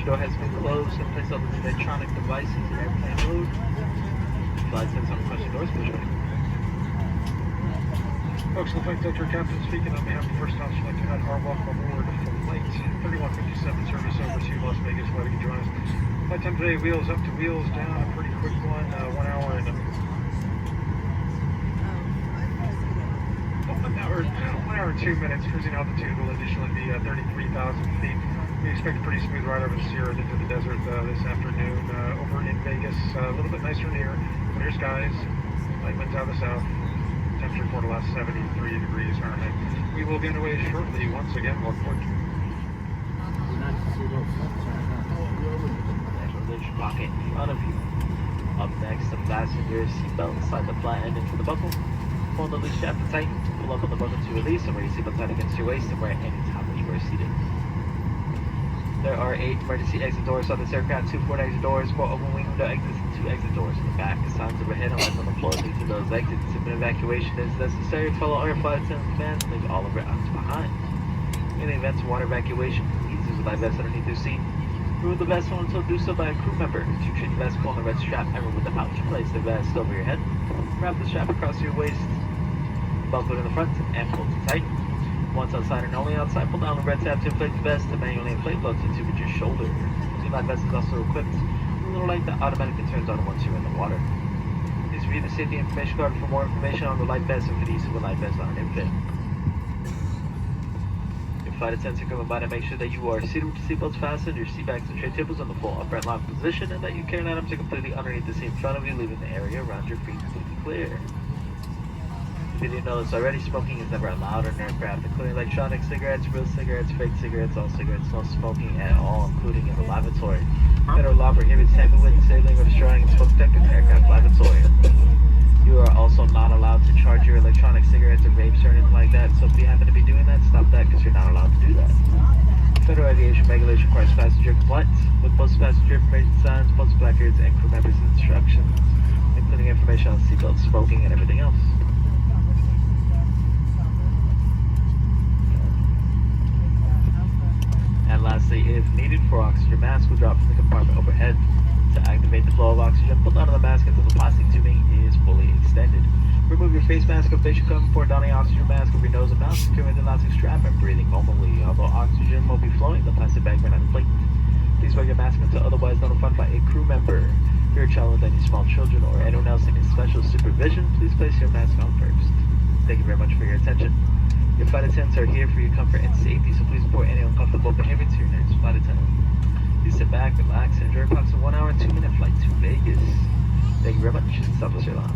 door has been closed and place all the electronic devices in airplane mode. Flight attendants on requesting doors, please ready. Folks, the flight deck, your captain speaking on behalf of First Officer. I'd like to add our welcome aboard Flight 3157 service over to Las Vegas. Glad you can join us. Flight time today, wheels up to wheels down, a pretty quick one, 1 hour and 1 hour and 2 minutes. Cruising altitude will additionally be 33,000 feet. We expect a pretty smooth ride over the Sierras into the desert this afternoon. Over in Vegas, a little bit nicer near clear skies, light winds out of the south. Temperature for the last 73 degrees Fahrenheit. We will be underway shortly. Once again, welcome aboard. There's your pocket in front of you. Up next, the passenger seatbelt. Slide the flat end into the buckle. Pull the loose strap to tighten. Pull up on the buckle to release and wear your seatbelt tight against your waist and wear it anytime that you are seated. There are 8 emergency exit doors on this aircraft, 2 forward exit doors, 4 open wing window exits, and 2 exit doors in the back. Signs overhead and lights on the floor lead to those exits. If an evacuation is necessary, follow all your flight attendant commands and leave all of your items behind. In the event of water evacuation, please use a life vest underneath your seat. Remove the vest until do so by a crew member. To treat the vest, pull on the red strap and remove the pouch. Place the vest over your head. Wrap the strap across your waist. Buckle it in the front and pull to tighten. Once outside and only outside, pull down the red tab to inflate the vest to manually inflate blood to with your shoulder. The life vest is also equipped with a little light that automatically turns on once you're in the water. Please read the safety information card for more information on the life vest and for the use of a life vest on an infant. Your flight attendants are coming by to make sure that you are seated with your seatbelts fastened, your seat backs and tray tables in the full upright lock position, and that your carrying items are completely underneath the seat in front of you, leaving the area around your feet completely clear. If you didn't know this already, smoking is never allowed on an aircraft, including electronic cigarettes, real cigarettes, fake cigarettes, all cigarettes, no smoking at all, including in the lavatory. Federal law prohibits handling, disabling, or destroying a smoke detector in an aircraft lavatory. You are also not allowed to charge your electronic cigarettes or vapes or anything like that, so if you happen to be doing that, stop that because you're not allowed to do that. Federal aviation regulation requires passenger compliance with post-passenger information signs, post placards, and crew members' instructions, including information on seatbelts, smoking, and everything else. And lastly, if needed for oxygen mask, will drop from the compartment overhead. To activate the flow of oxygen, pull down on the mask until the plastic tubing is fully extended. Remove your face mask if facial covering before donning oxygen mask over your nose and mouth, securing the elastic strap and breathing normally. Although oxygen will be flowing, the plastic bag will not inflate. Please wear your mask until otherwise notified by a crew member. If you're a child with any small children or anyone else in special supervision, please place your mask on first. Thank you very much for your attention. Your flight attendants are here for your comfort and safety, so please report any uncomfortable behavior to your nearest flight attendant. Please sit back, relax, and enjoy approximately 1 hour and 2 minute flight to Vegas. Thank you very much. Southwest Airlines.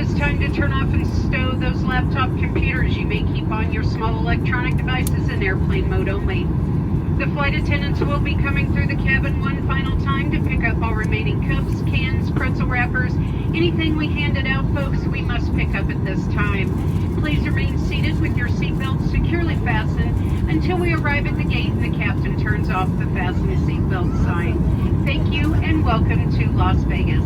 is time to turn off and stow those laptop computers. You may keep on your small electronic devices in airplane mode only. The flight attendants will be coming through the cabin one final time to pick up all remaining cups, cans, pretzel wrappers. Anything we handed out, folks, we must pick up at this time. Please remain seated with your seatbelts securely fastened until we arrive at the gate and the captain turns off the fasten seatbelt sign. Thank you and welcome to Las Vegas.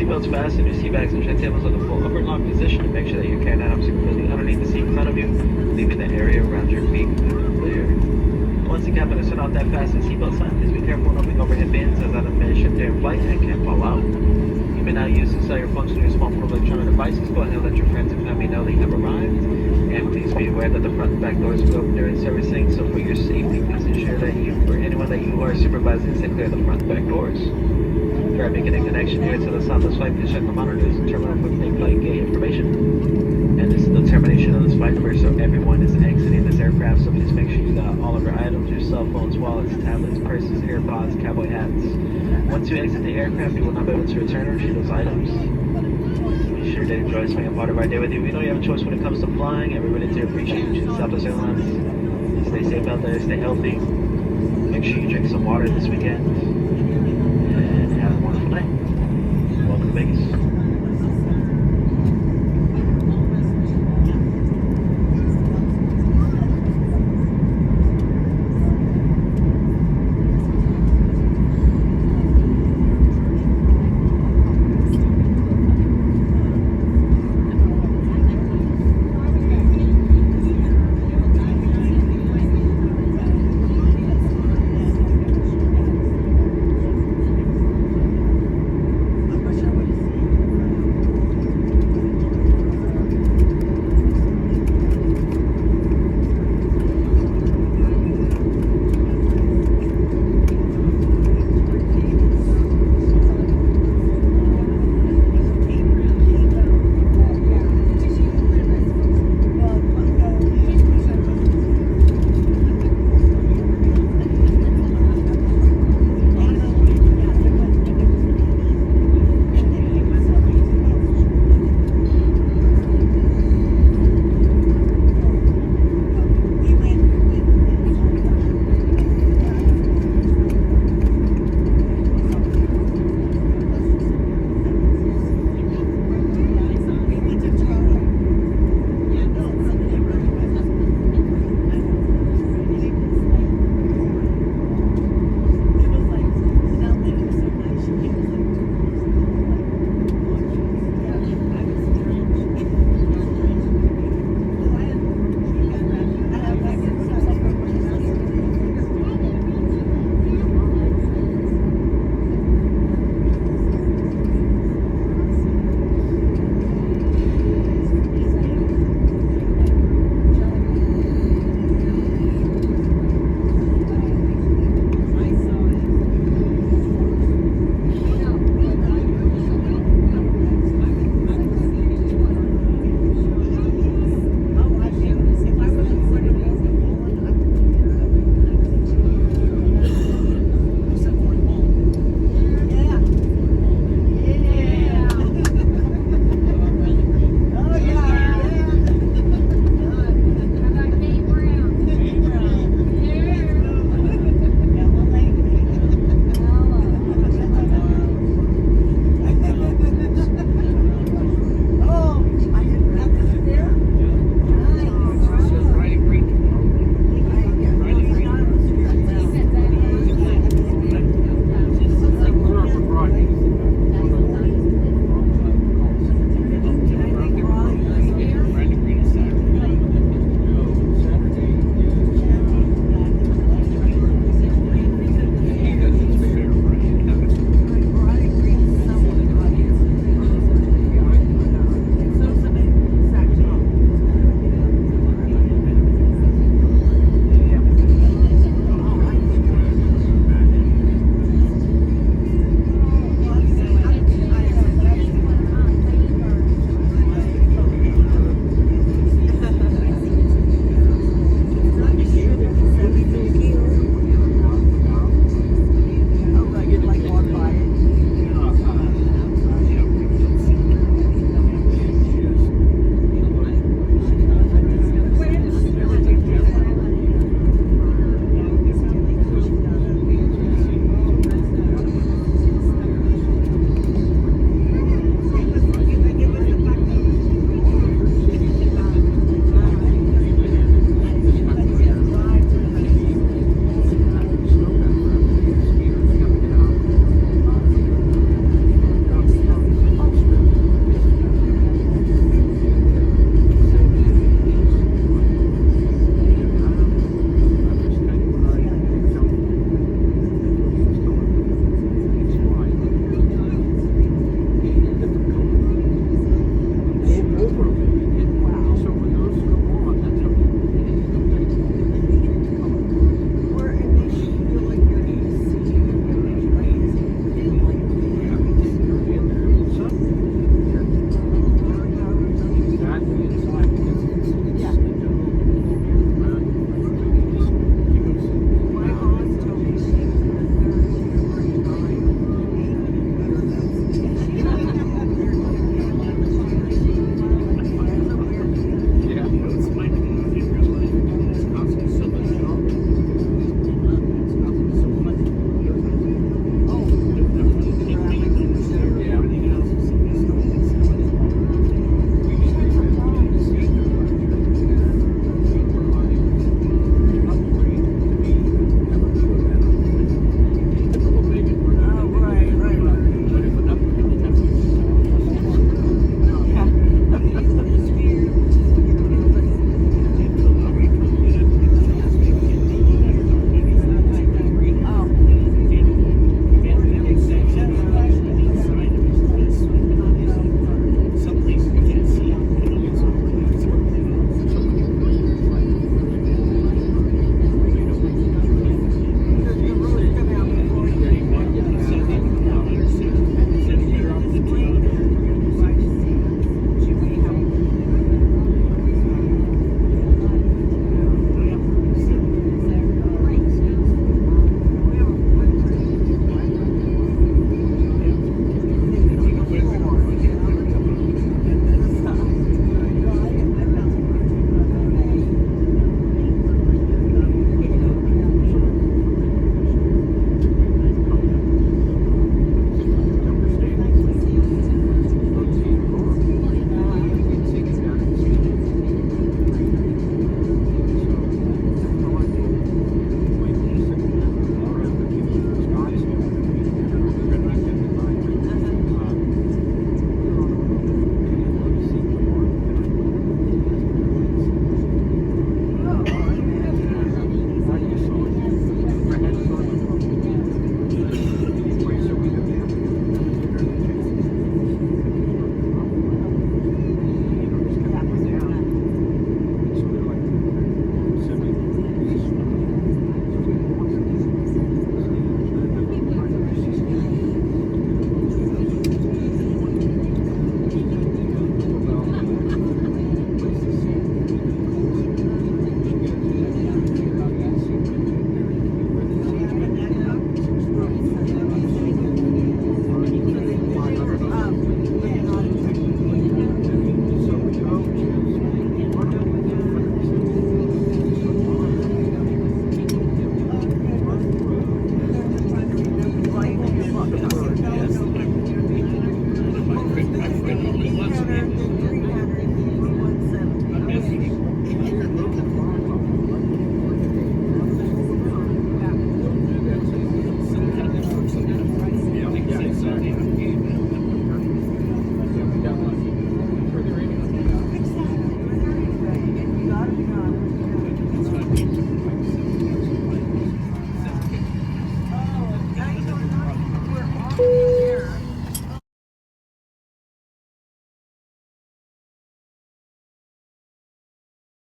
seatbelts fastened, your seat bags and check tables on the full upward lock position to make sure that you're carrying items securely underneath the seat in front of you, leaving the area around your feet clear. Once the captain has set off that fasten seatbelt sign, please be careful when opening overhead bins as items may shift during flight and can fall out. You may now use the cellular function of your small portable electronic devices. Go ahead and let your friends and family know they have arrived. And please be aware that the front and back doors will open during servicing, so for your safety, please ensure that you or anyone that you are supervising stay clear of the front and back doors. Try making a connection here to the Southwest flight. Please check the monitors and terminal with flight gate information. And this is the termination of this flight number, so everyone is exiting this aircraft, so please make sure you got all of your items, your cell phones, wallets, tablets, purses, AirPods, cowboy hats. Once you exit the aircraft, you will not be able to return or retrieve those items. Be sure to enjoy spending a part of our day with you. We know you have a choice when it comes to flying, and we really do appreciate you choosing Southwest Airlines. Stay safe out there. Stay healthy. Make sure you drink some water this weekend. And have a wonderful day. Welcome to Vegas.